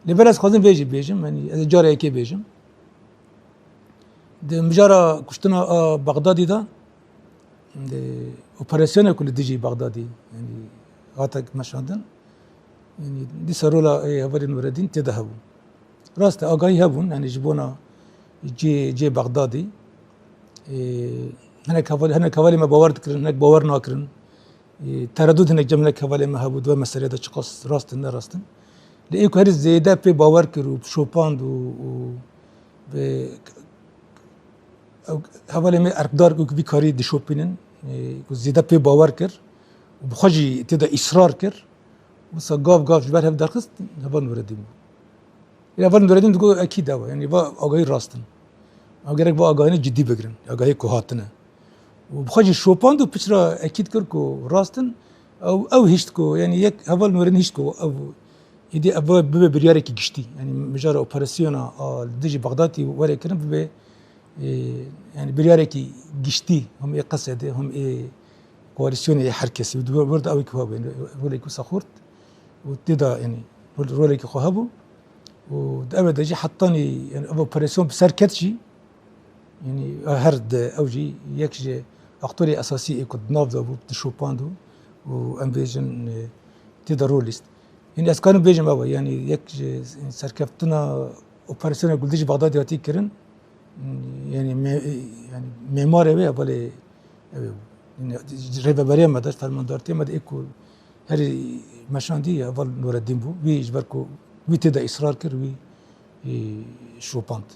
لبرز خازن بیجم يعني جاره اکی بیجم ده مجارا کشتنا بغدادی دا ده اپراسیون کل دیجی بغدادی يعني هاتك مشاهدن يعني دي سرولا هفري نور الدين تذهبوا راست آگاهی هبون يعني جبونا جي بغدادي هناك حوالی ما باور کردن هناك باور ناکردن تردد هناك جمله حوالی ما هبود و مسئله دا چقاس راستن نه راستن لأيكو هر زیاده پی باور کرد و شوپاند و به حوالی ما ارقدار کو بیکاری دی شوپینن کو زیاده پی باور کرد و بخوجی تدا اصرار کرد بس گاف جبر هف درخست هوا نوردیم یا اول نوردیم دگو اکید هوا يعني با آگاهی راستن اگر با آگاهی جدی بگیرن آگاهی کوهاتنه و بخوجی شوپاند و پیچرا اکید کرد کو راستن او هیچ کو يعني یک اول نوردیم هیچ کو او يدي أبوه ببه برياري كي قشتي يعني مجرى أوبراسيونا ديجي بغدادي وري كرم ببه يعني برياري كي قشتي هم إيه قصدي هم إيه كواليسيوني حركسي ورد أوي كوهابو يعني رولي كو سخورت وتدا يعني رولي كو خوهابو ودأبا دجي حطاني يعني أبو أوبراسيون بسر كتشي يعني هرد أوجي يكجي أخطوري أساسي كنت نافذو بتشوباندو وأمبيجن تدا روليست يعني اسكانو بيجم أبا يعني يك سركفتنا أوبراسيون قلديش بغداد ياتي كرن يعني معمار أبي أبالي يعني ريبا بريا ما داش فرمان دارتي ما إيكو هري مشان دي أبال نور الدين بو بيجبركو بيتدا إصرار كر وي شوبانت